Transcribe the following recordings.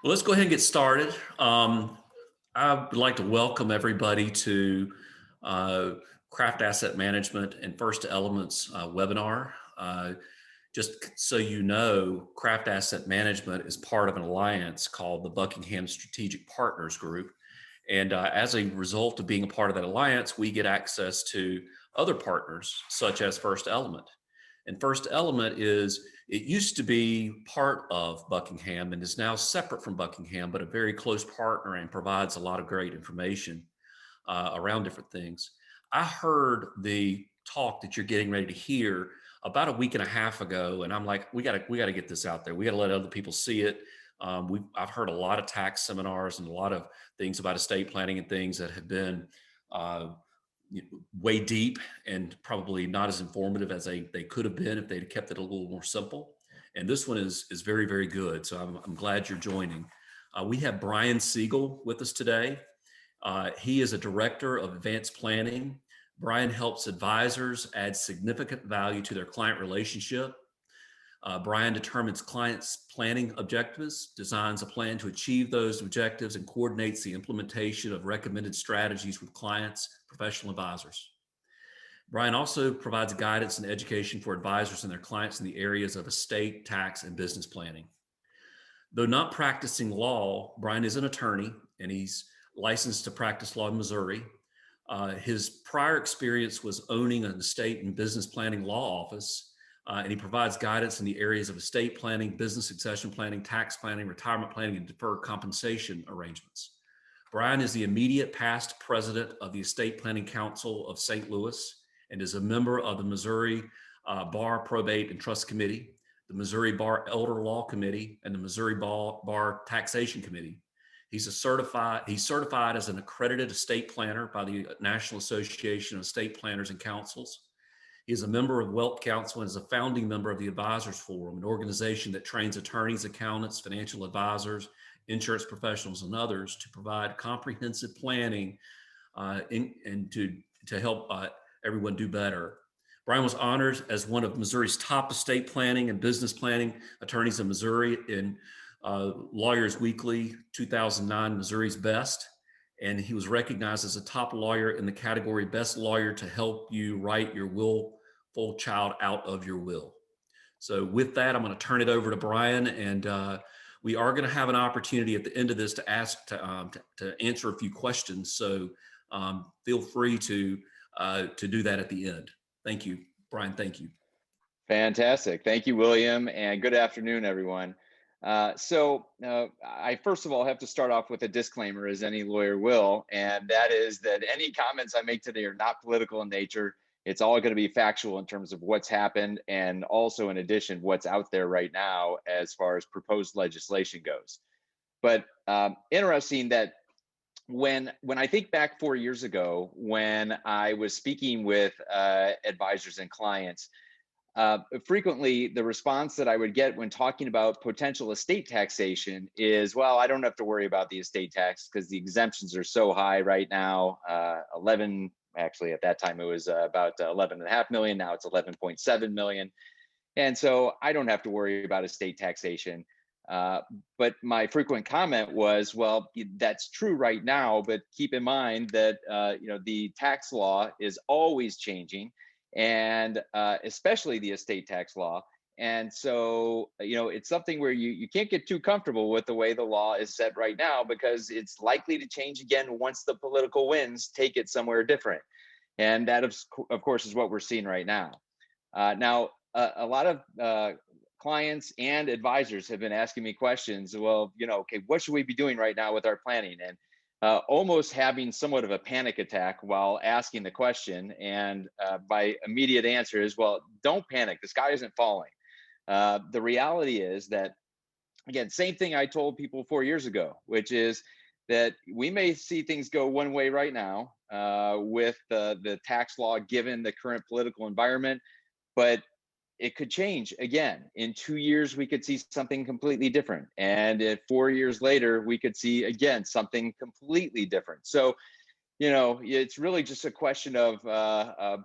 Well, let's go ahead and get started. I would like to welcome everybody to uh, Kraft Asset Management and First Elements webinar. Just so you know, Kraft Asset Management is part of an alliance called the Buckingham Strategic Partners Group. And as a result of being a part of that alliance, we get access to other partners such as First Element. And First Element it used to be part of Buckingham and is now separate from Buckingham, but a very close partner and provides a lot of great information around different things. I heard the talk that you're getting ready to hear about a week and a half ago, and I'm like, we got to get this out there. We got to let other people see it. I've heard a lot of tax seminars and a lot of things about estate planning and things that have been uh, way deep and probably not as informative as they could have been if they'd kept it a little more simple. And this one is very, very good. So I'm glad you're joining. We have Brian Siegel with us today. He is a director of advanced planning. Brian helps advisors add significant value to their client relationship. Brian determines clients' planning objectives, designs a plan to achieve those objectives, and coordinates the implementation of recommended strategies with clients, professional advisors. Brian also provides guidance and education for advisors and their clients in the areas of estate, tax, and business planning. Though not practicing law, Brian is an attorney and he's licensed to practice law in Missouri. His prior experience was owning an estate and business planning law office, and he provides guidance in the areas of estate planning, business succession planning, tax planning, retirement planning, and deferred compensation arrangements. Brian is the immediate past president of the Estate Planning Council of St. Louis and is a member of the Missouri Bar Probate and Trust Committee, the Missouri Bar Elder Law Committee, and the Missouri Bar Taxation Committee. He's certified as an accredited estate planner by the National Association of Estate Planners and Councils. He is a member of Wealth Council and is a founding member of the Advisors Forum, an organization that trains attorneys, accountants, financial advisors, insurance professionals, and others to provide comprehensive planning and to help everyone do better. Brian was honored as one of Missouri's top estate planning and business planning attorneys in Missouri in Lawyers Weekly 2009 Missouri's Best. And he was recognized as a top lawyer in the category Best Lawyer to help you write your willful child out of your will. So with that, I'm going to turn it over to Brian, and we are going to have an opportunity at the end of this to answer a few questions. So feel free to do that at the end. Thank you, Brian. Thank you. Fantastic. Thank you, William, and good afternoon, everyone. I first of all have to start off with a disclaimer, as any lawyer will, and that is that any comments I make today are not political in nature. It's all going to be factual in terms of what's happened, and also, in addition, what's out there right now as far as proposed legislation goes. But interesting that when I think back 4 years ago, when I was speaking with advisors and clients, frequently the response that I would get when talking about potential estate taxation is, well, I don't have to worry about the estate tax because the exemptions are so high right now. 11, actually at that time it was about 11.5 million. Now it's 11.7 million. And so I don't have to worry about estate taxation. But my frequent comment was, well, that's true right now, but keep in mind that the tax law is always changing, and especially the estate tax law. And so, it's something where you can't get too comfortable with the way the law is set right now, because it's likely to change again once the political winds take it somewhere different. And that, of course, is what we're seeing right now. A lot of clients and advisors have been asking me questions. Well, okay, what should we be doing right now with our planning? And almost having somewhat of a panic attack while asking the question. And my immediate answer is, well, don't panic. The sky isn't falling. The reality is that, again, same thing I told people 4 years ago, which is that we may see things go one way right now with the tax law, given the current political environment, but it could change again. In 2 years, we could see something completely different. And if 4 years later, we could see again something completely different. So, it's really just a question of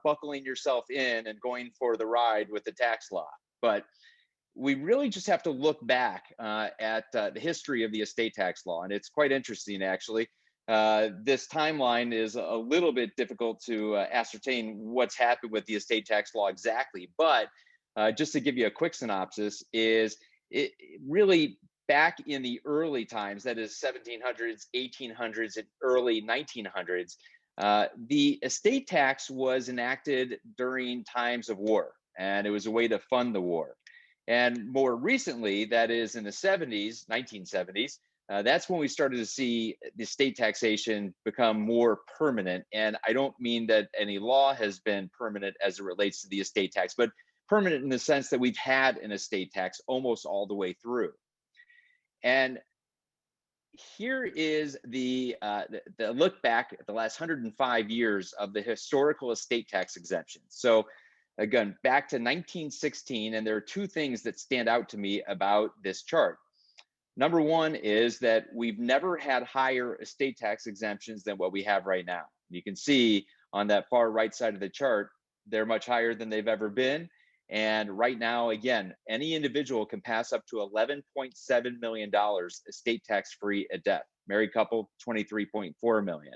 buckling yourself in and going for the ride with the tax law. But we really just have to look back at the history of the estate tax law. And it's quite interesting, actually. This timeline is a little bit difficult to ascertain what's happened with the estate tax law exactly. But just to give you a quick synopsis, is it really back in the early times, that is 1700s, 1800s, and early 1900s, the estate tax was enacted during times of war, and it was a way to fund the war. And more recently, that is in the 70s, 1970s, that's when we started to see the state taxation become more permanent. And I don't mean that any law has been permanent as it relates to the estate tax, but permanent in the sense that we've had an estate tax almost all the way through. And here is the look back at the last 105 years of the historical estate tax exemption. So again, back to 1916, and there are two things that stand out to me about this chart. Number one is that we've never had higher estate tax exemptions than what we have right now. You can see on that far right side of the chart, they're much higher than they've ever been. And right now, again, any individual can pass up to $11.7 million estate tax free at death. Married couple, $23.4 million.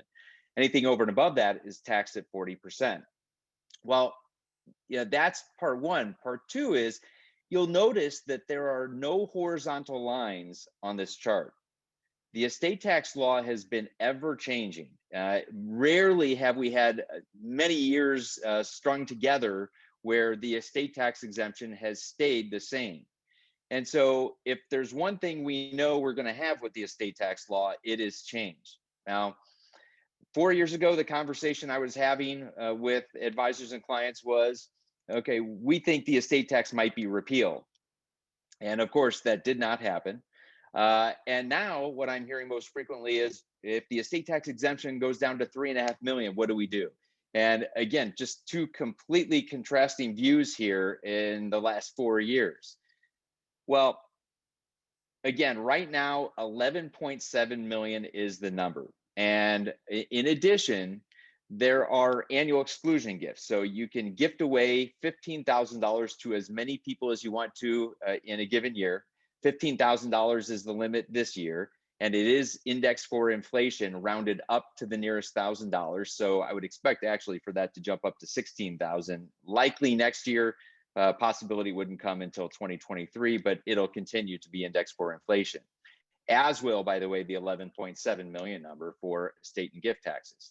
Anything over and above that is taxed at 40%. Well, yeah, that's part one. Part two is you'll notice that there are no horizontal lines on this chart. The estate tax law has been ever changing. Rarely have we had many years strung together where the estate tax exemption has stayed the same. And so if there's one thing we know we're going to have with the estate tax law, it is change. Now, 4 years ago, the conversation I was having with advisors and clients was, okay, we think the estate tax might be repealed. And of course, that did not happen. And now what I'm hearing most frequently is, if the estate tax exemption goes down to 3.5 million, what do we do? And again, just two completely contrasting views here in the last 4 years. Well, again, right now, 11.7 million is the number. And in addition, there are annual exclusion gifts. So you can gift away $15,000 to as many people as you want to in a given year. $15,000 is the limit this year, and it is indexed for inflation, rounded up to the nearest $1,000. So I would expect actually for that to jump up to 16,000, likely next year. Possibility wouldn't come until 2023, but it'll continue to be indexed for inflation, as will, by the way, the 11.7 million number for estate and gift taxes.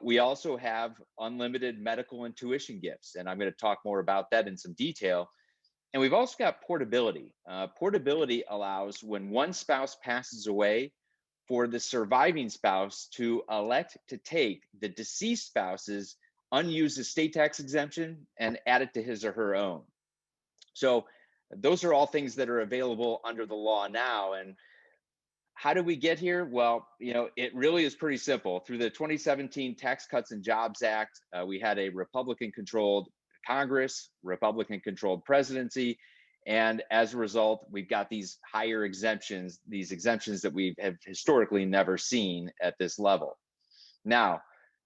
We also have unlimited medical and tuition gifts, and I'm going to talk more about that in some detail. And we've also got portability. Portability allows, when one spouse passes away, for the surviving spouse to elect to take the deceased spouse's unused estate tax exemption and add it to his or her own. So those are all things that are available under the law now. And how did we get here? Well, it really is pretty simple. Through the 2017 Tax Cuts and Jobs Act, we had a Republican-controlled Congress, Republican-controlled presidency, and as a result, we've got these higher exemptions, these exemptions that we have historically never seen at this level. Now,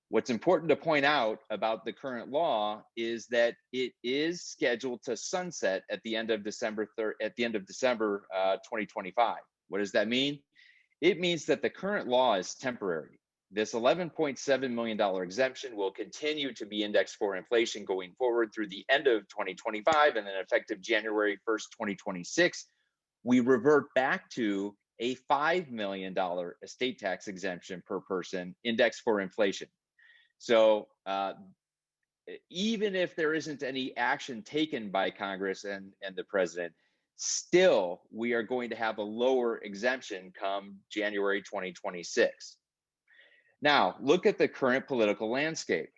what's important to point out about the current law is that it is scheduled to sunset at the end of December 2025. What does that mean? It means that the current law is temporary. This $11.7 million exemption will continue to be indexed for inflation going forward through the end of 2025, and then effective January 1st, 2026, we revert back to a $5 million estate tax exemption per person indexed for inflation. So even if there isn't any action taken by Congress and the president, still we are going to have a lower exemption come January 2026. Now, look at the current political landscape.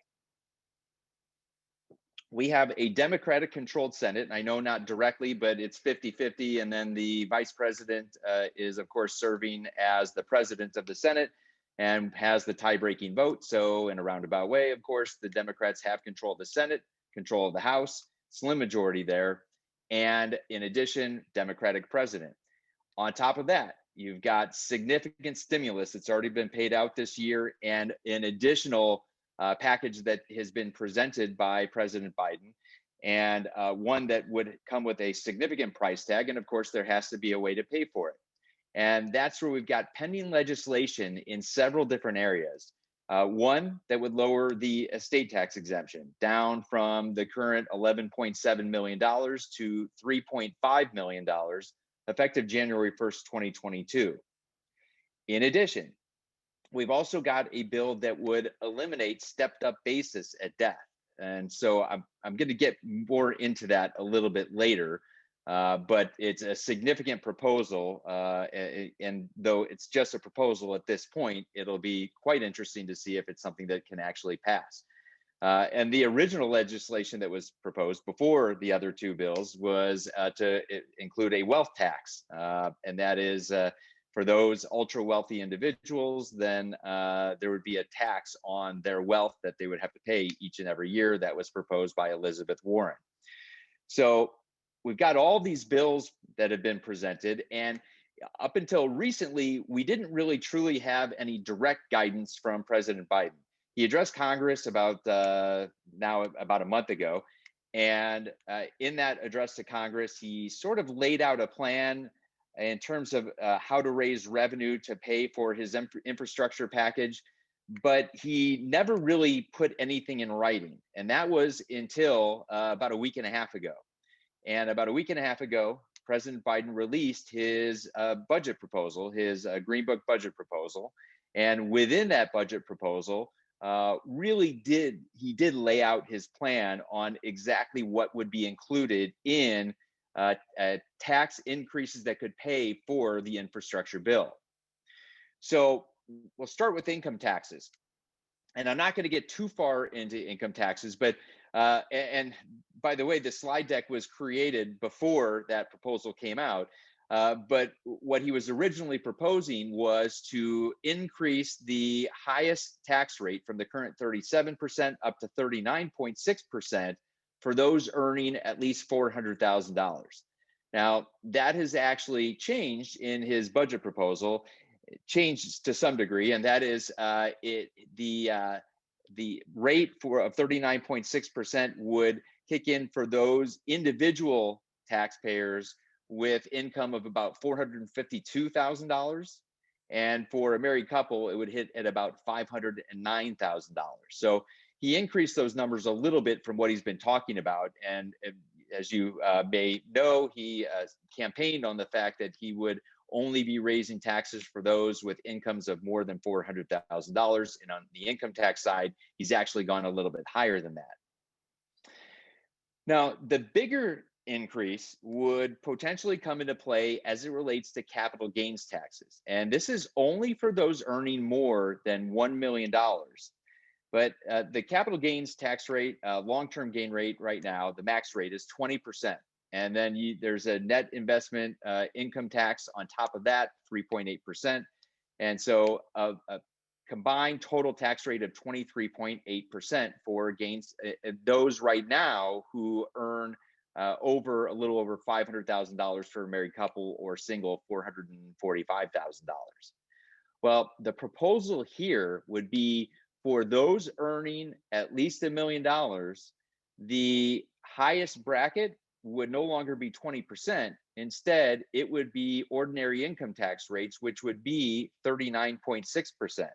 We have a Democratic-controlled Senate, and I know not directly, but it's 50-50, and then the vice president is, of course, serving as the president of the Senate and has the tie-breaking vote. So in a roundabout way, of course, the Democrats have control of the Senate, control of the House, slim majority there, and in addition, Democratic president. On top of that, you've got significant stimulus that's already been paid out this year, and an additional package that has been presented by President Biden. and one that would come with a significant price tag. And of course, there has to be a way to pay for it. And that's where we've got pending legislation in several different areas. One that would lower the estate tax exemption down from the current $11.7 million to $3.5 million, effective January 1st, 2022. In addition, we've also got a bill that would eliminate stepped up basis at death. And so I'm going to get more into that a little bit later. But it's a significant proposal, and though it's just a proposal at this point, it'll be quite interesting to see if it's something that can actually pass. And the original legislation that was proposed before the other two bills was to include a wealth tax, and that is for those ultra wealthy individuals, then there would be a tax on their wealth that they would have to pay each and every year. That was proposed by Elizabeth Warren. So we've got all these bills that have been presented, and up until recently, we didn't really truly have any direct guidance from President Biden. He addressed Congress about a month ago, and in that address to Congress, he sort of laid out a plan in terms of how to raise revenue to pay for his infrastructure package, but he never really put anything in writing, and that was until about a week and a half ago. And about a week and a half ago, President Biden released his budget proposal, his Green Book budget proposal. And within that budget proposal, he did lay out his plan on exactly what would be included in tax increases that could pay for the infrastructure bill. So we'll start with income taxes. And I'm not going to get too far into income taxes, but and by the way, the slide deck was created before that proposal came out. But what he was originally proposing was to increase the highest tax rate from the current 37% up to 39.6% for those earning at least $400,000. Now, that has actually changed in his budget proposal. It changed to some degree, and that is the rate of 39.6% would kick in for those individual taxpayers with income of about $452,000. And for a married couple, it would hit at about $509,000. So he increased those numbers a little bit from what he's been talking about. And as you may know, he campaigned on the fact that he would only be raising taxes for those with incomes of more than $400,000. And on the income tax side, he's actually gone a little bit higher than that. Now, the bigger increase would potentially come into play as it relates to capital gains taxes. And this is only for those earning more than $1 million. But the capital gains tax rate, long-term gain rate right now, the max rate is 20%. And then there's a net investment income tax on top of that, 3.8%. And so a combined total tax rate of 23.8% for gains, those right now who earn a little over $500,000 for a married couple, or single, $445,000. Well, the proposal here would be for those earning at least $1 million, the highest bracket would no longer be 20%. Instead, it would be ordinary income tax rates, which would be 39.6%.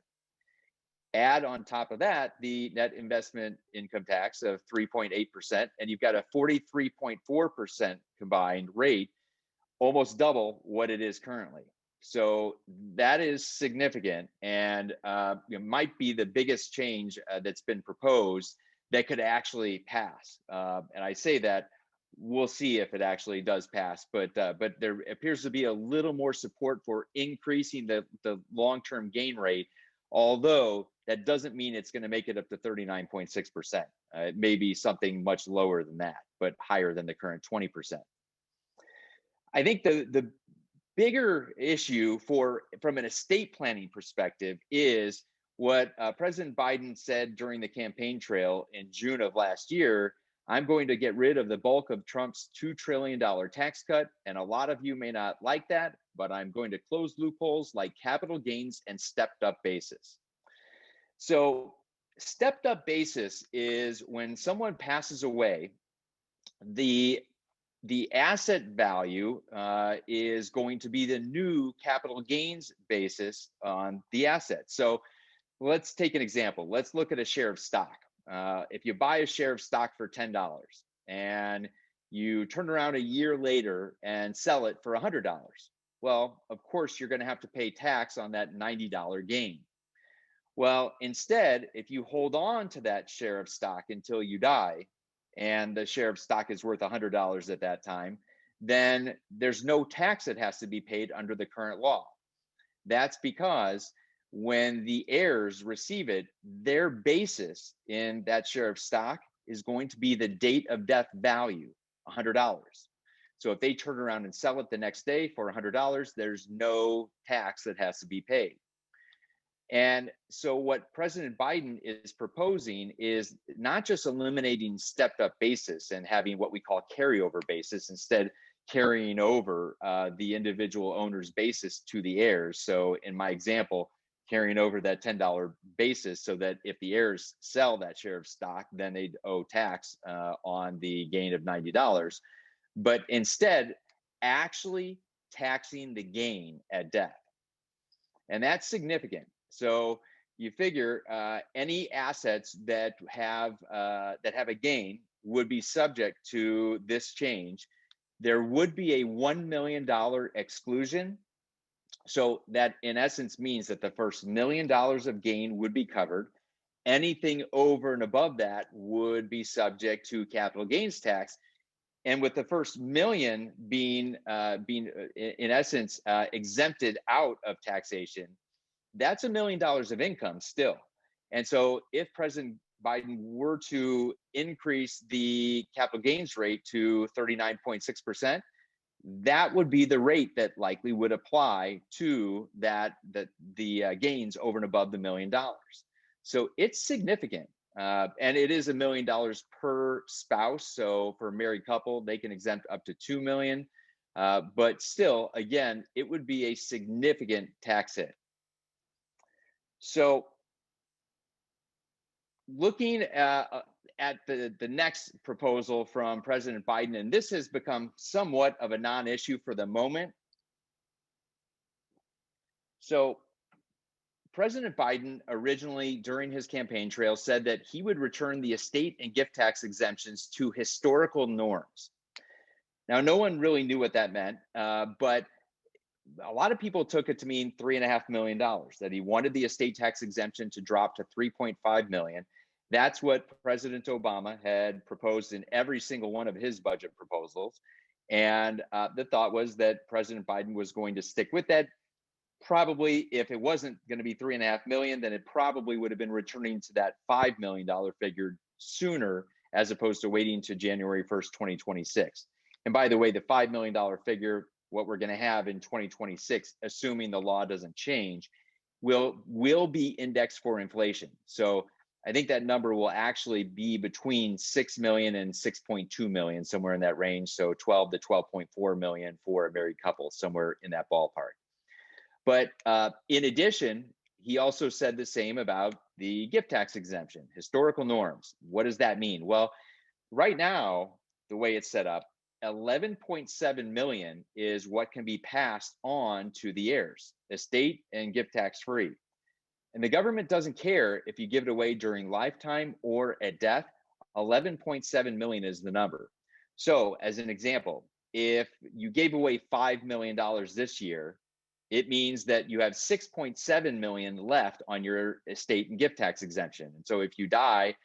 Add on top of that the net investment income tax of 3.8%, and you've got a 43.4% combined rate, almost double what it is currently. So that is significant, and it might be the biggest change that's been proposed that could actually pass. And I say that, we'll see if it actually does pass, but there appears to be a little more support for increasing the long-term gain rate, although that doesn't mean it's going to make it up to 39.6%. It may be something much lower than that, but higher than the current 20%. I think the bigger issue from an estate planning perspective is what President Biden said during the campaign trail in June of last year. I'm going to get rid of the bulk of Trump's $2 trillion tax cut. And a lot of you may not like that, but I'm going to close loopholes like capital gains and stepped up basis. So stepped up basis is when someone passes away The asset value is going to be the new capital gains basis on the asset. So let's take an example. Let's look at a share of stock. If you buy a share of stock for $10 and you turn around a year later and sell it for $100, well, of course, you're going to have to pay tax on that $90 gain. Well, instead, if you hold on to that share of stock until you die, and the share of stock is worth $100 at that time, then there's no tax that has to be paid under the current law. That's because when the heirs receive it, their basis in that share of stock is going to be the date of death value, $100. So if they turn around and sell it the next day for $100, there's no tax that has to be paid. And so what President Biden is proposing is not just eliminating stepped up basis and having what we call carryover basis, instead carrying over the individual owner's basis to the heirs. So in my example, carrying over that $10 basis so that if the heirs sell that share of stock, then they'd owe tax on the gain of $90. But instead, actually taxing the gain at death. And that's significant. So you figure any assets that have a gain would be subject to this change. There would be a $1 million exclusion. So that in essence means that the first $1 million of gain would be covered. Anything over and above that would be subject to capital gains tax. And with the first million being in essence exempted out of taxation, that's $1 million of income still. And so if President Biden were to increase the capital gains rate to 39.6%, that would be the rate that likely would apply to the gains over and above the $1 million. So it's significant. And it is $1 million per spouse. So for a married couple, they can exempt up to $2 million. But still, again, it would be a significant tax hit. So looking at the next proposal from President Biden, and this has become somewhat of a non-issue for the moment. So President Biden originally, during his campaign trail, said that he would return the estate and gift tax exemptions to historical norms. Now, no one really knew what that meant, but a lot of people took it to mean $3.5 million, that he wanted the estate tax exemption to drop to $3.5 million. That's what President Obama had proposed in every single one of his budget proposals. And the thought was that President Biden was going to stick with that. Probably, if it wasn't going to be $3.5 million, then it probably would have been returning to that $5 million figure sooner, as opposed to waiting to January 1st, 2026. And by the way, the $5 million figure, what we're going to have in 2026, assuming the law doesn't change, will be indexed for inflation. So I think that number will actually be between 6 million and 6.2 million, somewhere in that range. So 12 to 12.4 million for a married couple, somewhere in that ballpark. But in addition, he also said the same about the gift tax exemption, historical norms. What does that mean? Well, right now, the way it's set up, 11.7 million is what can be passed on to the heirs, estate and gift tax free. And the government doesn't care if you give it away during lifetime or at death. 11.7 million is the number. So as an example, if you gave away $5 million this year, it means that you have 6.7 million left on your estate and gift tax exemption. And so if you die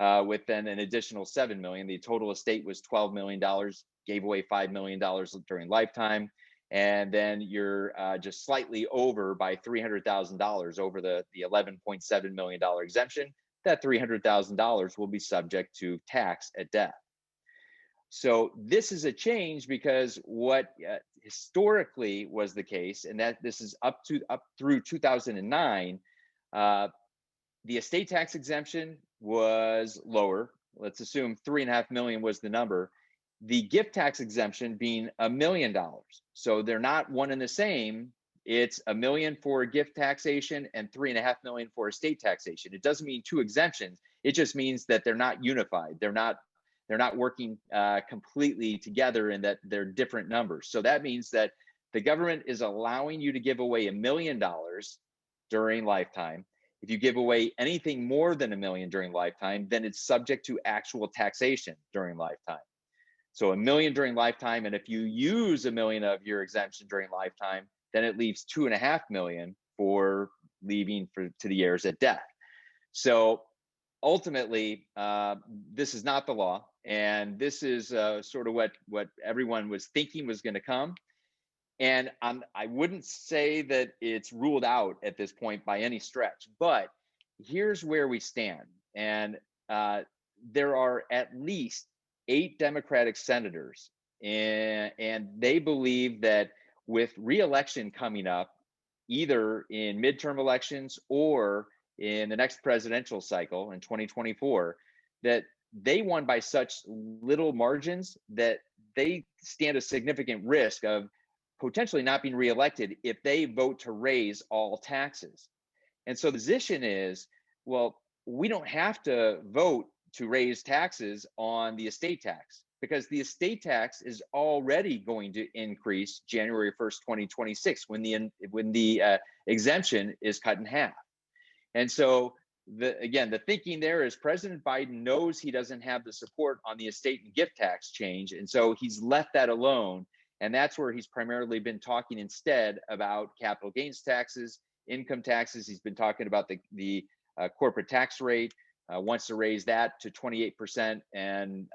with then an additional 7 million, the total estate was $12 million, gave away $5 million during lifetime, and then you're just slightly over by $300,000 over the $11.7 million exemption. That $300,000 will be subject to tax at death. So this is a change because what historically was the case, and that this is up through 2009, the estate tax exemption was lower. Let's assume 3.5 million was the number. The gift tax exemption being $1 million. So they're not one and the same. It's $1 million for gift taxation and 3.5 million for estate taxation. It doesn't mean two exemptions. It just means that they're not unified. They're not they're not working completely together, and that they're different numbers. So that means that the government is allowing you to give away $1 million during lifetime. If you give away anything more than $1 million during lifetime, then it's subject to actual taxation during lifetime. So $1 million during lifetime, and if you use $1 million of your exemption during lifetime, then it leaves $2.5 million for leaving to the heirs at death. So ultimately, this is not the law, and this is sort of what everyone was thinking was going to come. And I wouldn't say that it's ruled out at this point by any stretch, but here's where we stand. And there are at least 8 Democratic senators, and they believe that with re-election coming up, either in midterm elections or in the next presidential cycle in 2024, that they won by such little margins that they stand a significant risk of potentially not being reelected if they vote to raise all taxes. And so the position is, well, we don't have to vote to raise taxes on the estate tax, because the estate tax is already going to increase January 1st, 2026, when the exemption is cut in half. And so the thinking there is President Biden knows he doesn't have the support on the estate and gift tax change, and so he's left that alone. And that's where he's primarily been talking instead about capital gains taxes, income taxes. He's been talking about the corporate tax rate, wants to raise that to 28%. And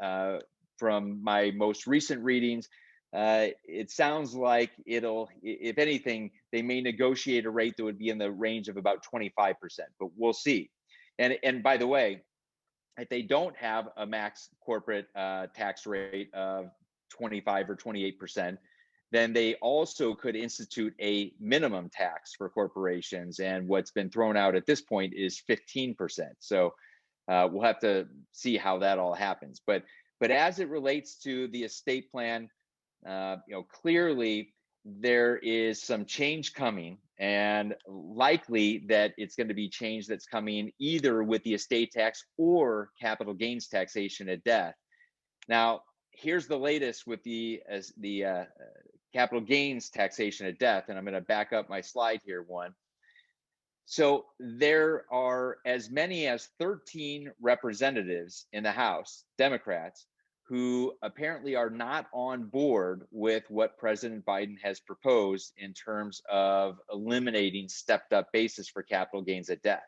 from my most recent readings, it sounds like if anything, they may negotiate a rate that would be in the range of about 25%, but we'll see. And by the way, if they don't have a max corporate tax rate of 25 or 28%, then they also could institute a minimum tax for corporations. And what's been thrown out at this point is 15%. So we'll have to see how that all happens. But as it relates to the estate plan, clearly there is some change coming, and likely that it's going to be change that's coming either with the estate tax or capital gains taxation at death. Now, here's the latest with the capital gains taxation at death, and I'm going to back up my slide here one. So there are as many as 13 representatives in the House, Democrats, who apparently are not on board with what President Biden has proposed in terms of eliminating stepped up basis for capital gains at death.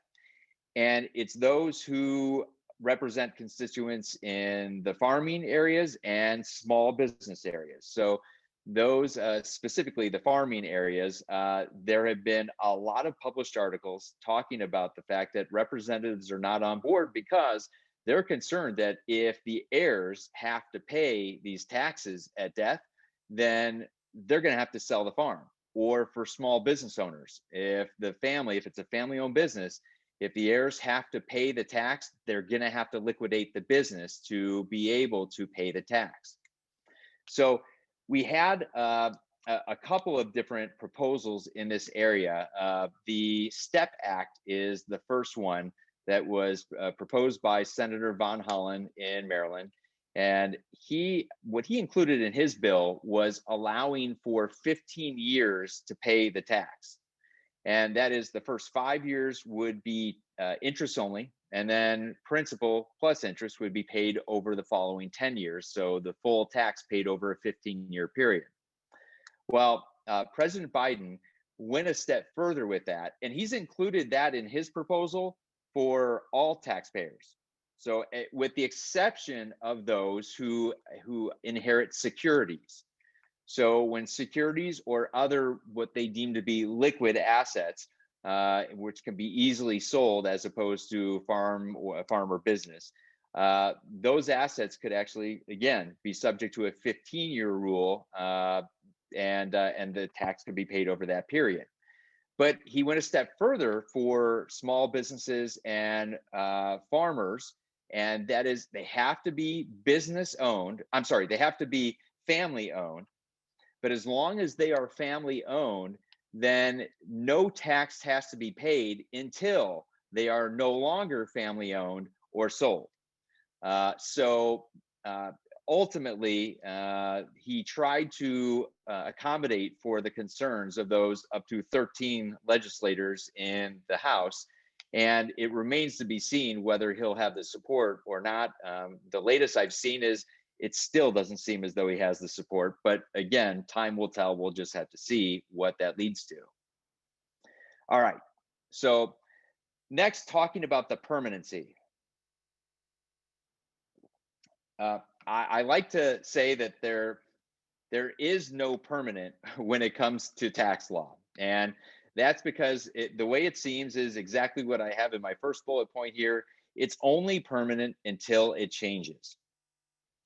And it's those who represent constituents in the farming areas and small business areas. So those specifically the farming areas, there have been a lot of published articles talking about the fact that representatives are not on board because they're concerned that if the heirs have to pay these taxes at death, then they're going to have to sell the farm. Or for small business owners, if it's a family-owned business, if the heirs have to pay the tax, they're going to have to liquidate the business to be able to pay the tax. So we had a couple of different proposals in this area. The STEP Act is the first one that was proposed by Senator Von Hollen in Maryland. And what he included in his bill was allowing for 15 years to pay the tax. And that is the first 5 years would be interest only, and then principal plus interest would be paid over the following 10 years. So the full tax paid over a 15-year period. Well, President Biden went a step further with that, and he's included that in his proposal for all taxpayers. So with the exception of those who inherit securities. So when securities or other what they deem to be liquid assets, which can be easily sold as opposed to farm or business, those assets could actually, again, be subject to a 15-year rule, and the tax could be paid over that period. But he went a step further for small businesses and farmers, and that is they have to be they have to be family owned. But as long as they are family owned, then no tax has to be paid until they are no longer family owned or sold. So ultimately, he tried to accommodate for the concerns of those up to 13 legislators in the House. And it remains to be seen whether he'll have the support or not. The latest I've seen is it still doesn't seem as though he has the support. But again, time will tell. We'll just have to see what that leads to. All right. So next, talking about the permanency. I like to say that there is no permanent when it comes to tax law. And that's because the way it seems is exactly what I have in my first bullet point here. It's only permanent until it changes.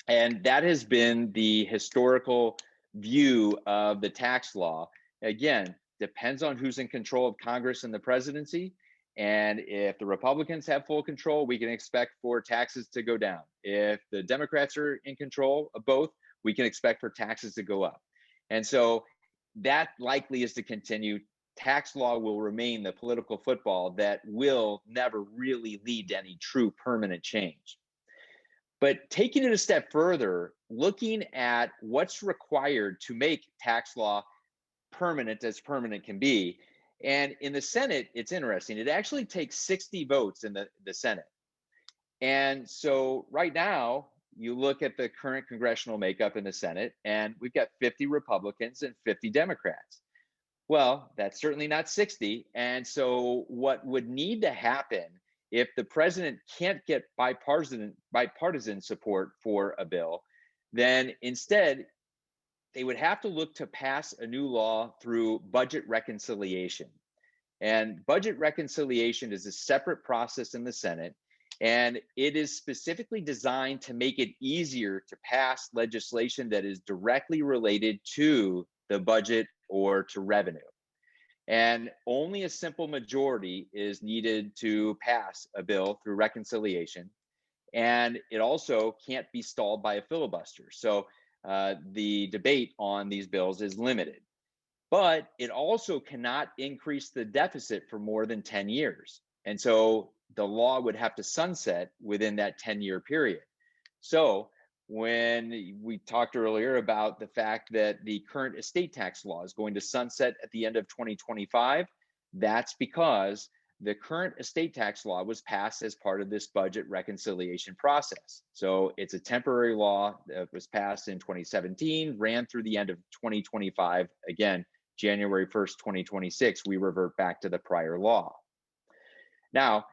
And that has been the historical view of the tax law. Again, depends on who's in control of Congress and the presidency. And if the Republicans have full control, we can expect for taxes to go down. If the Democrats are in control of both, we can expect for taxes to go up. And so that likely is to continue. Tax law will remain the political football that will never really lead to any true permanent change. But taking it a step further, looking at what's required to make tax law permanent as permanent can be. And in the Senate, it's interesting. It actually takes 60 votes in the Senate. And so right now, you look at the current congressional makeup in the Senate, and we've got 50 Republicans and 50 Democrats. Well, that's certainly not 60. And so what would need to happen if the president can't get bipartisan support for a bill, then instead they would have to look to pass a new law through budget reconciliation. And budget reconciliation is a separate process in the Senate, and it is specifically designed to make it easier to pass legislation that is directly related to the budget or to revenue. And only a simple majority is needed to pass a bill through reconciliation. And it also can't be stalled by a filibuster. So the debate on these bills is limited. But it also cannot increase the deficit for more than 10 years. And so the law would have to sunset within that 10-year period. So when we talked earlier about the fact that the current estate tax law is going to sunset at the end of 2025, that's because the current estate tax law was passed as part of this budget reconciliation process. So it's a temporary law that was passed in 2017, ran through the end of 2025. Again, January 1st, 2026, we revert back to the prior law. Now,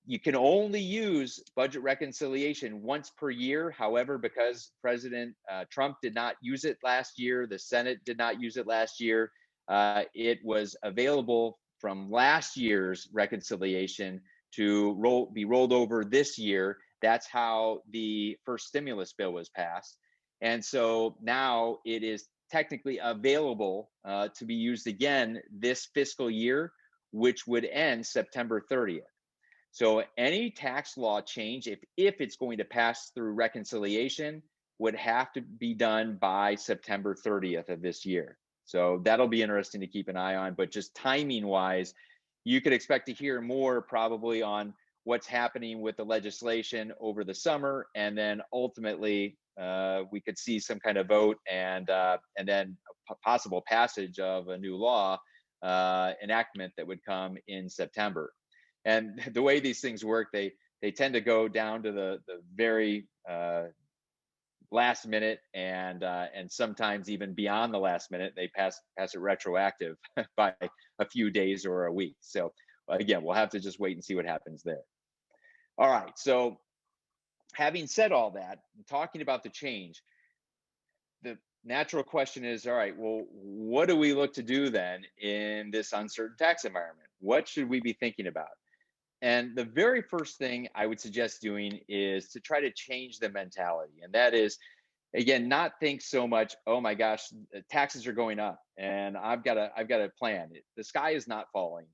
you can only use budget reconciliation once per year. However, because President Trump did not use it last year, the Senate did not use it last year, it was available from last year's reconciliation to be rolled over this year. That's how the first stimulus bill was passed. And so now it is technically available to be used again this fiscal year, which would end September 30th. So any tax law change, if it's going to pass through reconciliation, would have to be done by September 30th of this year. So that'll be interesting to keep an eye on. But just timing wise, you could expect to hear more probably on what's happening with the legislation over the summer. And then ultimately, we could see some kind of vote and then a possible passage of a new law enactment that would come in September. And the way these things work, they tend to go down to the very last minute, and sometimes even beyond the last minute, they pass it retroactive by a few days or a week. So again, we'll have to just wait and see what happens there. All right. So having said all that, talking about the change, the natural question is, all right, well, what do we look to do then in this uncertain tax environment? What should we be thinking about? And the very first thing I would suggest doing is to try to change the mentality. And that is, again, not think so much, oh my gosh, taxes are going up and I've got a plan. The sky is not falling.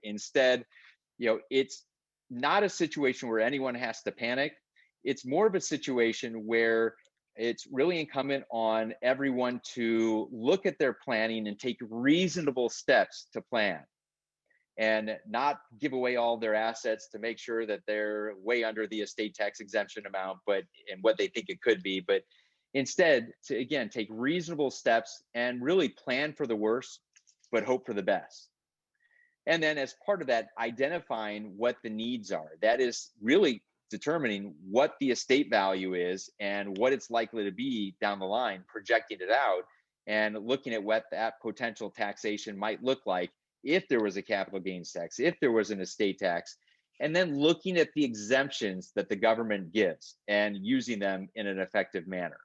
Instead, it's not a situation where anyone has to panic. It's more of a situation where it's really incumbent on everyone to look at their planning and take reasonable steps to plan. and not give away all their assets to make sure that they're way under the estate tax exemption amount, but and what they think it could be, but instead to again take reasonable steps and really plan for the worst, but hope for the best. And then as part of that, identifying what the needs are. That is really determining what the estate value is and what it's likely to be down the line, projecting it out and looking at what that potential taxation might look like if there was a capital gains tax, if there was an estate tax, and then looking at the exemptions that the government gives and using them in an effective manner.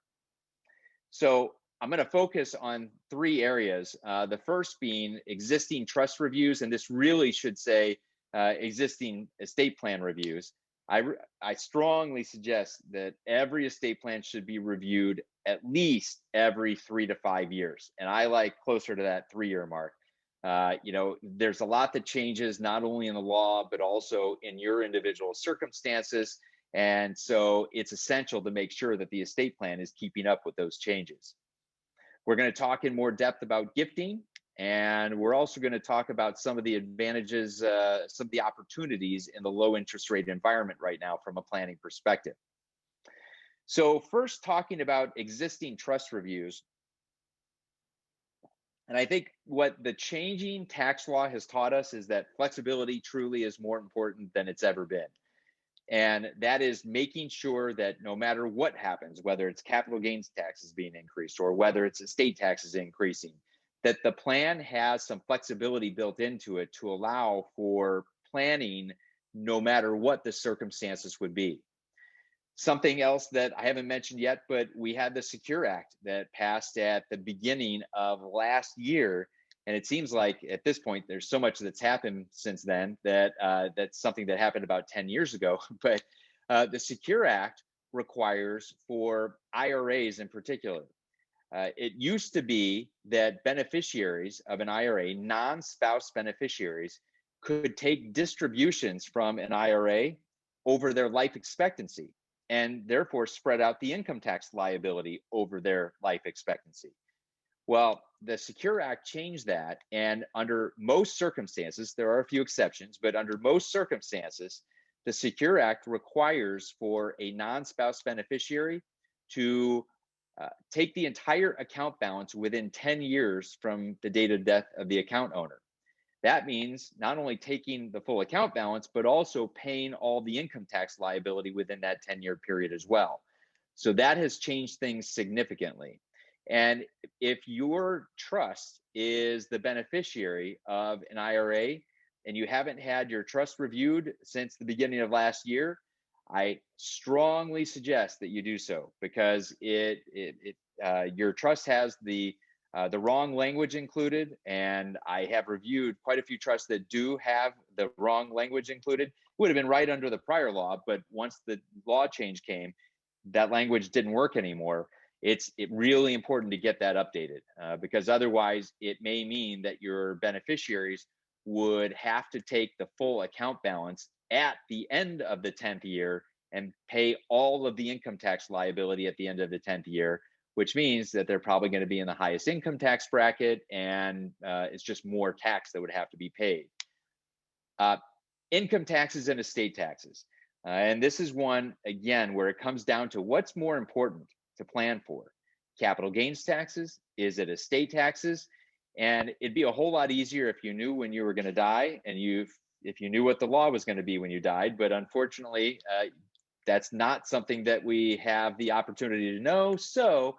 So I'm going to focus on three areas. The first being existing trust reviews, and this really should say existing estate plan reviews. I strongly suggest that every estate plan should be reviewed at least every 3 to 5 years, and I like closer to that 3-year mark. There's a lot that changes not only in the law but also in your individual circumstances, and so it's essential to make sure that the estate plan is keeping up with those changes. We're going to talk in more depth about gifting, and we're also going to talk about some of the advantages, some of the opportunities in the low interest rate environment right now from a planning perspective. So first, talking about existing trust reviews. And I think what the changing tax law has taught us is that flexibility truly is more important than it's ever been. And that is making sure that no matter what happens, whether it's capital gains taxes being increased or whether it's estate taxes increasing, that the plan has some flexibility built into it to allow for planning no matter what the circumstances would be. Something else that I haven't mentioned yet, but we had the Secure Act that passed at the beginning of last year. And it seems like at this point, there's so much that's happened since then that that's something that happened about 10 years ago. But the Secure Act requires for IRAs in particular. It used to be that beneficiaries of an IRA, non-spouse beneficiaries, could take distributions from an IRA over their life expectancy and therefore spread out the income tax liability over their life expectancy. Well, the Secure Act changed that, and under most circumstances, there are a few exceptions, but under most circumstances, the Secure Act requires for a non-spouse beneficiary to take the entire account balance within 10 years from the date of death of the account owner. That means not only taking the full account balance, but also paying all the income tax liability within that 10-year period as well. So that has changed things significantly. And if your trust is the beneficiary of an IRA and you haven't had your trust reviewed since the beginning of last year, I strongly suggest that you do so, because your trust has the wrong language included, and I have reviewed quite a few trusts that do have the wrong language included. It would have been right under the prior law, but once the law change came, that language didn't work anymore. It's really important to get that updated, because otherwise it may mean that your beneficiaries would have to take the full account balance at the end of the 10th year and pay all of the income tax liability at the end of the 10th year, which means that they're probably going to be in the highest income tax bracket, and it's just more tax that would have to be paid. Income taxes and estate taxes. And this is one, again, where it comes down to what's more important to plan for. Capital gains taxes? Is it estate taxes? And it'd be a whole lot easier if you knew when you were going to die, and if you knew what the law was going to be when you died. But unfortunately, that's not something that we have the opportunity to know. So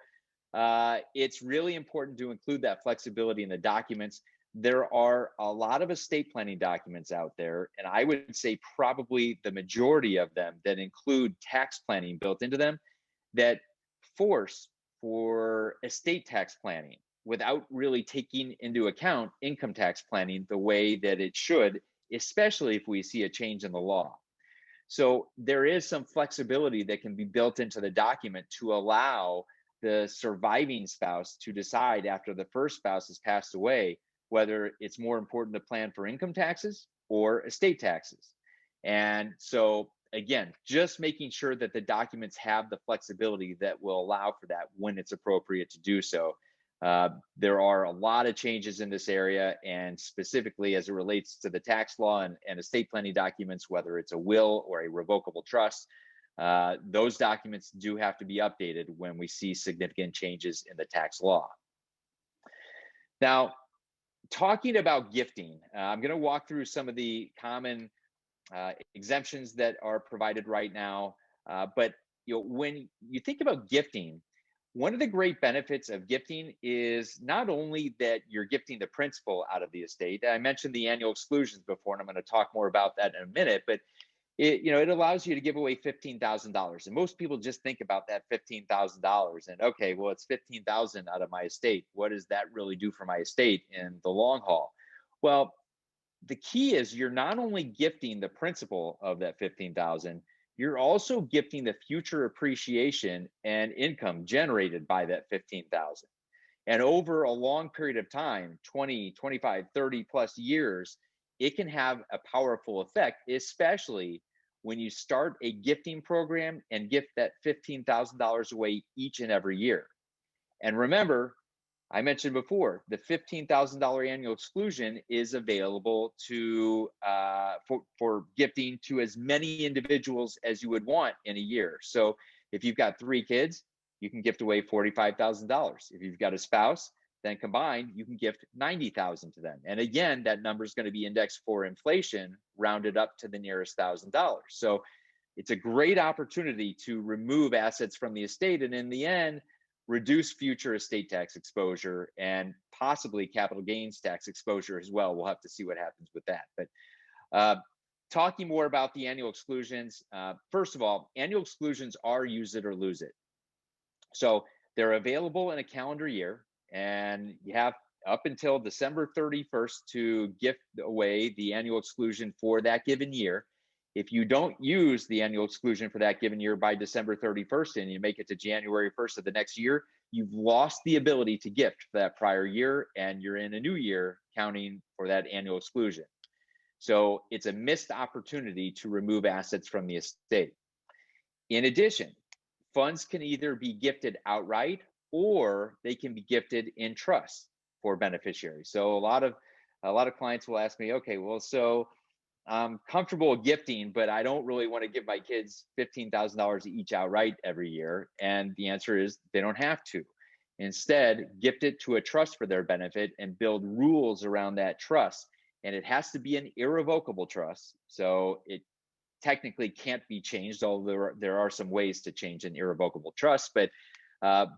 it's really important to include that flexibility in the documents. There are a lot of estate planning documents out there, and I would say probably the majority of them that include tax planning built into them, that force for estate tax planning without really taking into account income tax planning the way that it should, especially if we see a change in the law. So there is some flexibility that can be built into the document to allow the surviving spouse to decide after the first spouse has passed away whether it's more important to plan for income taxes or estate taxes. And so again, just making sure that the documents have the flexibility that will allow for that when it's appropriate to do so. There are a lot of changes in this area, and specifically as it relates to the tax law and estate planning documents, whether it's a will or a revocable trust, those documents do have to be updated when we see significant changes in the tax law. Now, talking about gifting, I'm going to walk through some of the common exemptions that are provided right now. But when you think about gifting, one of the great benefits of gifting is not only that you're gifting the principal out of the estate. I mentioned the annual exclusions before, and I'm going to talk more about that in a minute. But it allows you to give away $15,000, and most people just think about that $15,000 and okay, well, it's 15,000 out of my estate. What does that really do for my estate in the long haul? Well, the key is you're not only gifting the principal of that 15,000, you're also gifting the future appreciation and income generated by that 15,000. And over a long period of time, 20, 25, 30 plus years, it can have a powerful effect, especially when you start a gifting program and gift that $15,000 away each and every year. And remember, I mentioned before, the $15,000 annual exclusion is available to for gifting to as many individuals as you would want in a year. So if you've got 3 kids, you can gift away $45,000. If you've got a spouse, then combined, you can gift $90,000 to them. And again, that number is going to be indexed for inflation, rounded up to the nearest $1,000. So it's a great opportunity to remove assets from the estate, and in the end, reduce future estate tax exposure and possibly capital gains tax exposure as well. We'll have to see what happens with that. But talking more about the annual exclusions, first of all, annual exclusions are use it or lose it. So they're available in a calendar year, and you have up until December 31st to gift away the annual exclusion for that given year. If you don't use the annual exclusion for that given year by December 31st and you make it to January 1st of the next year, you've lost the ability to gift for that prior year, and you're in a new year counting for that annual exclusion. So it's a missed opportunity to remove assets from the estate. In addition, funds can either be gifted outright or they can be gifted in trust for beneficiaries. So a lot of clients will ask me, okay, well, so I'm comfortable gifting, but I don't really want to give my kids $15,000 each outright every year. And the answer is they don't have to. Instead, gift it to a trust for their benefit and build rules around that trust. And it has to be an irrevocable trust. So it technically can't be changed, although there are some ways to change an irrevocable trust. But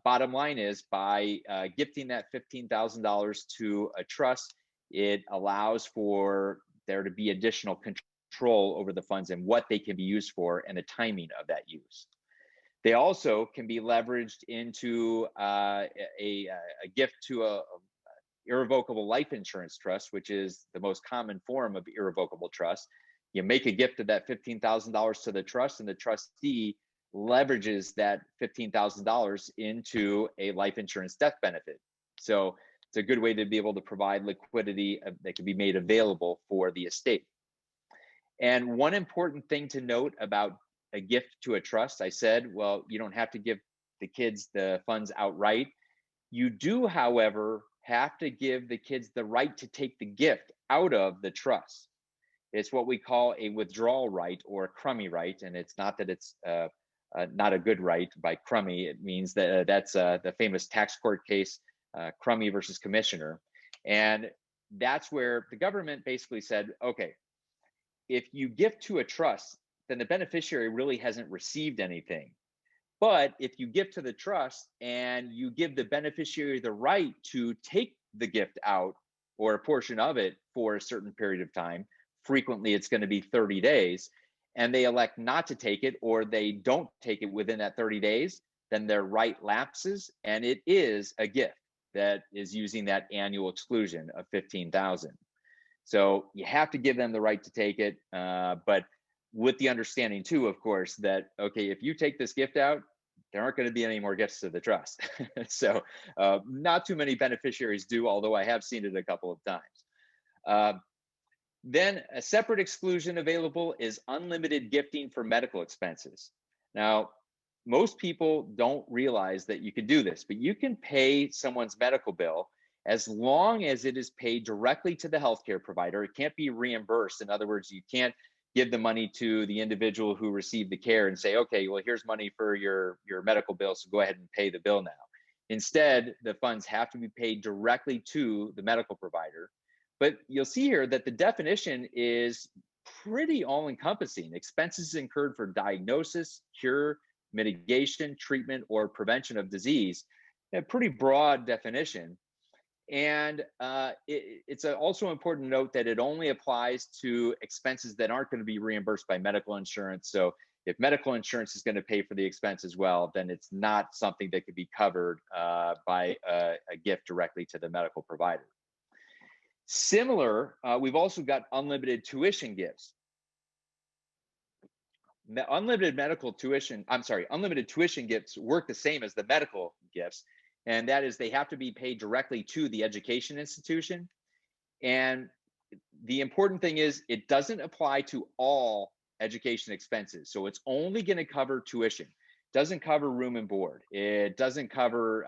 bottom line is, by gifting that $15,000 to a trust, it allows for there to be additional control over the funds and what they can be used for and the timing of that use. They also can be leveraged into a gift to a irrevocable life insurance trust, which is the most common form of irrevocable trust. You make a gift of that $15,000 to the trust, and the trustee leverages that $15,000 into a life insurance death benefit. So it's a good way to be able to provide liquidity that can be made available for the estate. And one important thing to note about a gift to a trust, I said, well, you don't have to give the kids the funds outright. You do, however, have to give the kids the right to take the gift out of the trust. It's what we call a withdrawal right or a crummy right. And it's not that it's not a good right by crummy. It means that that's the famous tax court case, Crummy versus Commissioner. And that's where the government basically said, okay, if you gift to a trust, then the beneficiary really hasn't received anything. But if you gift to the trust and you give the beneficiary the right to take the gift out or a portion of it for a certain period of time, frequently it's going to be 30 days, and they elect not to take it, or they don't take it within that 30 days, then their right lapses, and it is a gift that is using that annual exclusion of 15,000. So you have to give them the right to take it, but with the understanding too, of course, that, okay, if you take this gift out, there aren't going to be any more gifts to the trust. So not too many beneficiaries do, although I have seen it a couple of times. Then a separate exclusion available is unlimited gifting for medical expenses. Now, most people don't realize that you can do this, but you can pay someone's medical bill as long as it is paid directly to the healthcare provider. It can't be reimbursed. In other words, you can't give the money to the individual who received the care and say, okay, well, here's money for your medical bill, so go ahead and pay the bill now. Instead, the funds have to be paid directly to the medical provider. But you'll see here that the definition is pretty all encompassing. Expenses incurred for diagnosis, cure, mitigation, treatment, or prevention of disease. A pretty broad definition. And it's also important to note that it only applies to expenses that aren't going to be reimbursed by medical insurance. So if medical insurance is going to pay for the expense as well, then it's not something that could be covered by a gift directly to the medical provider. Similar, we've also got unlimited tuition gifts. Unlimited tuition gifts work the same as the medical gifts. And that is, they have to be paid directly to the education institution. And the important thing is, it doesn't apply to all education expenses. So it's only going to cover tuition. It doesn't cover room and board. It doesn't cover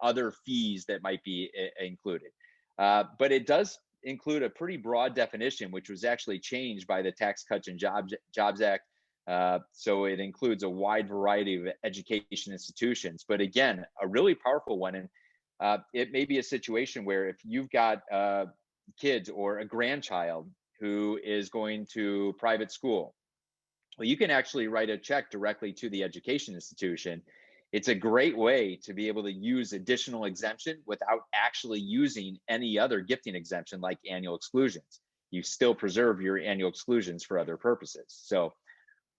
other fees that might be included. But it does include a pretty broad definition, which was actually changed by the Tax Cuts and Jobs Act. So it includes a wide variety of education institutions, but again, a really powerful one. And it may be a situation where if you've got kids or a grandchild who is going to private school, well, you can actually write a check directly to the education institution. It's a great way to be able to use additional exemption without actually using any other gifting exemption like annual exclusions. You still preserve your annual exclusions for other purposes. So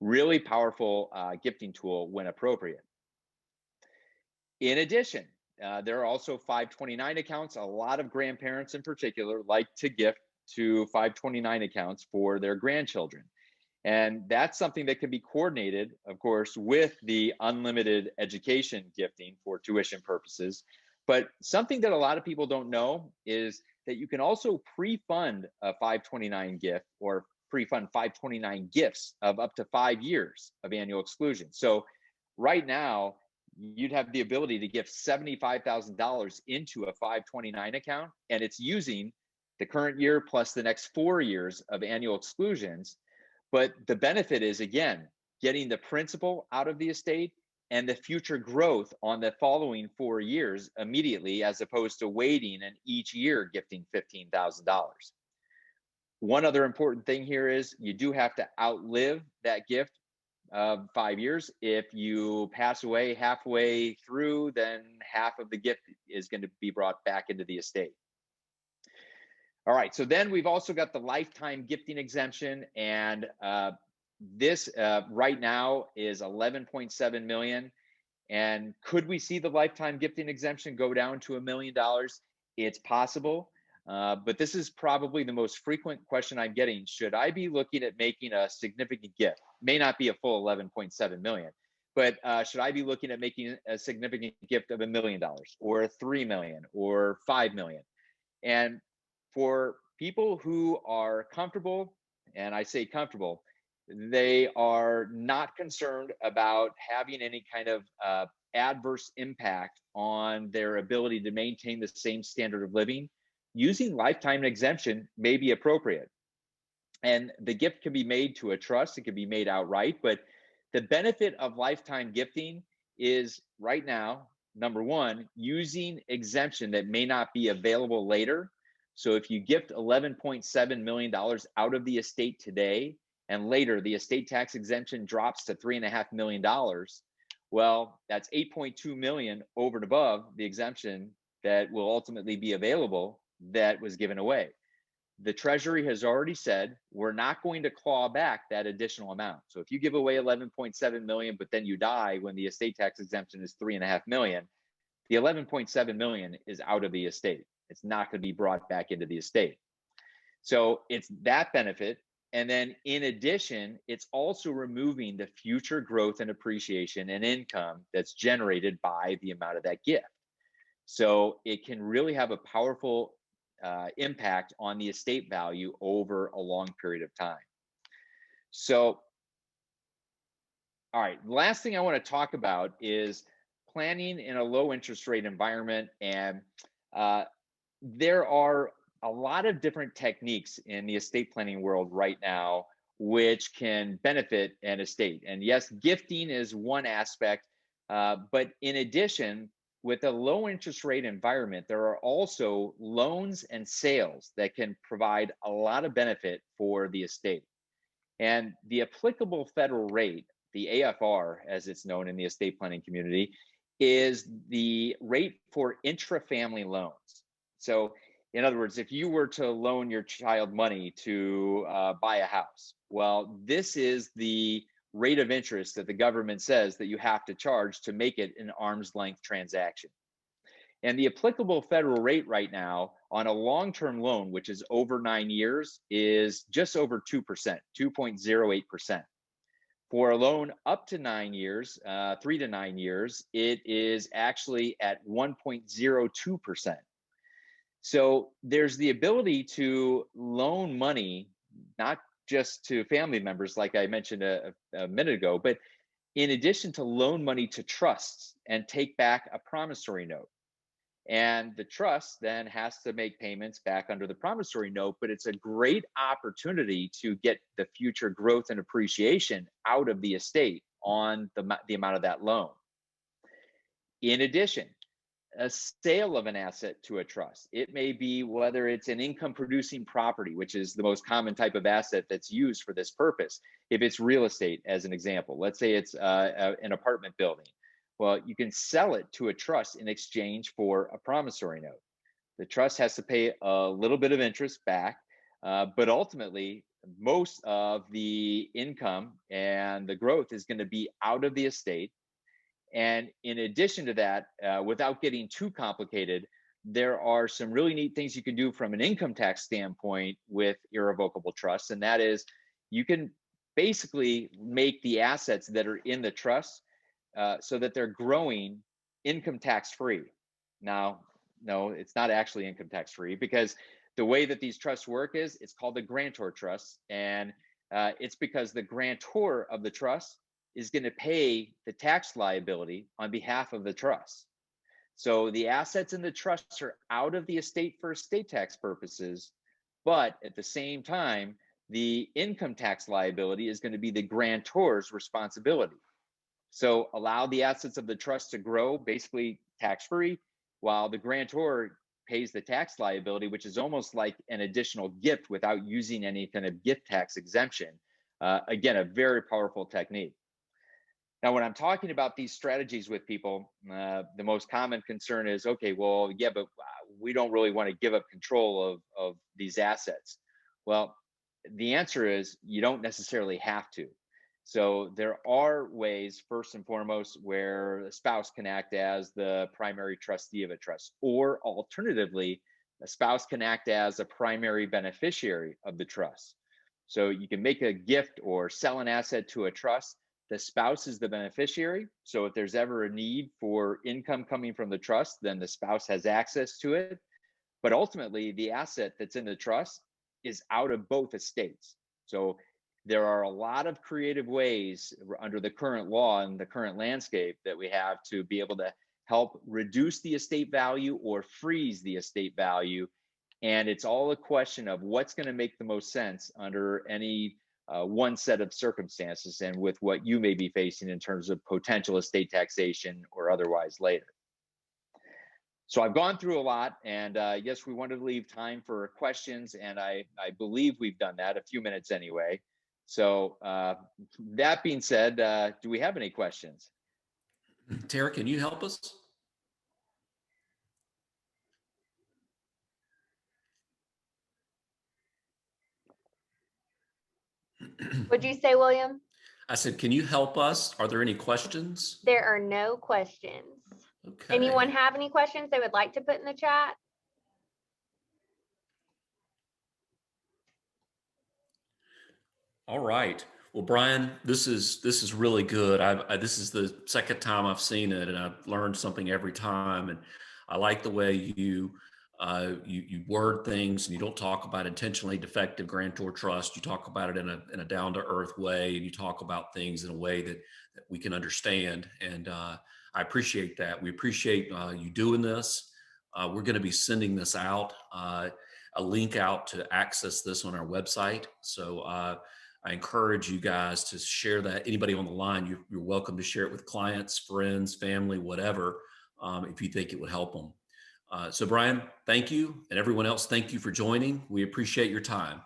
really powerful gifting tool when appropriate. In addition, there are also 529 accounts. A lot of grandparents in particular like to gift to 529 accounts for their grandchildren. And that's something that can be coordinated, of course, with the unlimited education gifting for tuition purposes. But something that a lot of people don't know is that you can also pre-fund a 529 gift or pre-fund 529 gifts of up to 5 years of annual exclusion. So right now, you'd have the ability to gift $75,000 into a 529 account, and it's using the current year plus the next 4 years of annual exclusions. But the benefit is, again, getting the principal out of the estate and the future growth on the following 4 years immediately, as opposed to waiting and each year gifting $15,000. One other important thing here is you do have to outlive that gift of 5 years. If you pass away halfway through, then half of the gift is going to be brought back into the estate. All right, so then we've also got the lifetime gifting exemption, and this right now is 11.7 million. And could we see the lifetime gifting exemption go down to $1 million? It's possible, but this is probably the most frequent question I'm getting. Should I be looking at making a significant gift? May not be a full 11.7 million, but should I be looking at making a significant gift of $1 million or 3 million or 5 million? And for people who are comfortable, and I say comfortable, they are not concerned about having any kind of adverse impact on their ability to maintain the same standard of living, using lifetime exemption may be appropriate. And the gift can be made to a trust, it can be made outright, but the benefit of lifetime gifting is right now, number one, using exemption that may not be available later. So if you gift $11.7 million out of the estate today, and later the estate tax exemption drops to $3.5 million, well, that's 8.2 million over and above the exemption that will ultimately be available that was given away. The Treasury has already said we're not going to claw back that additional amount. So if you give away 11.7 million, but then you die when the estate tax exemption is 3.5 million, the 11.7 million is out of the estate. It's not going to be brought back into the estate. So it's that benefit. And then in addition, it's also removing the future growth and appreciation and income that's generated by the amount of that gift. So it can really have a powerful impact on the estate value over a long period of time. So All right. The last thing I want to talk about is planning in a low interest rate environment. And uh, there are a lot of different techniques in the estate planning world right now which can benefit an estate. And yes, gifting is one aspect, but in addition, with a low interest rate environment, there are also loans and sales that can provide a lot of benefit for the estate. And the applicable federal rate, the AFR, as it's known in the estate planning community, is the rate for intra-family loans. So, in other words, if you were to loan your child money to buy a house, well, this is the rate of interest that the government says that you have to charge to make it an arm's length transaction. And the applicable federal rate right now on a long-term loan, which is over 9 years, is just over 2%, 2.08%. For a loan up to 9 years, 3 to 9 years, it is actually at 1.02%. So there's the ability to loan money, not just to family members, like I mentioned a minute ago, but in addition to loan money to trusts and take back a promissory note. And the trust then has to make payments back under the promissory note, but it's a great opportunity to get the future growth and appreciation out of the estate on the amount of that loan. In addition, a sale of an asset to a trust. It may be whether it's an income producing property, which is the most common type of asset that's used for this purpose. If it's real estate, as an example, let's say it's an apartment building. Well, you can sell it to a trust in exchange for a promissory note. The trust has to pay a little bit of interest back, but ultimately, most of the income and the growth is going to be out of the estate. And in addition to that, without getting too complicated, there are some really neat things you can do from an income tax standpoint with irrevocable trusts. And that is, you can basically make the assets that are in the trust so that they're growing income tax free. Now, no, it's not actually income tax free, because the way that these trusts work is it's called the grantor trust. And it's because the grantor of the trust is going to pay the tax liability on behalf of the trust. So the assets in the trust are out of the estate for estate tax purposes, but at the same time, the income tax liability is going to be the grantor's responsibility. So allow the assets of the trust to grow basically tax free, while the grantor pays the tax liability, which is almost like an additional gift without using any kind of gift tax exemption. Again, a very powerful technique. Now, when I'm talking about these strategies with people, the most common concern is, okay, well, yeah, but we don't really want to give up control of these assets. Well, the answer is you don't necessarily have to. So there are ways, first and foremost, where a spouse can act as the primary trustee of a trust, or alternatively, a spouse can act as a primary beneficiary of the trust. So you can make a gift or sell an asset to a trust. The spouse is the beneficiary. So if there's ever a need for income coming from the trust, then the spouse has access to it. But ultimately, the asset that's in the trust is out of both estates. So there are a lot of creative ways under the current law and the current landscape that we have to be able to help reduce the estate value or freeze the estate value. And it's all a question of what's going to make the most sense under any one set of circumstances and with what you may be facing in terms of potential estate taxation or otherwise later. So I've gone through a lot, and yes, we wanted to leave time for questions, and I believe we've done that, a few minutes anyway. So that being said, do we have any questions? Tara, can you help us? What'd you say, William? I said, can you help us? Are there any questions? There are no questions. Okay. Anyone have any questions they would like to put in the chat? All right. Well, Brian, this is really good. This is the second time I've seen it, and I've learned something every time. And I like the way you You word things and you don't talk about intentionally defective grantor trust. You talk about it in a down to earth way, and you talk about things in a way that we can understand. And I appreciate that. We appreciate you doing this. We're going to be sending this out, a link out to access this on our website. So I encourage you guys to share that. Anybody on the line, you're welcome to share it with clients, friends, family, whatever, if you think it would help them. So Brian, thank you. And everyone else, thank you for joining. We appreciate your time.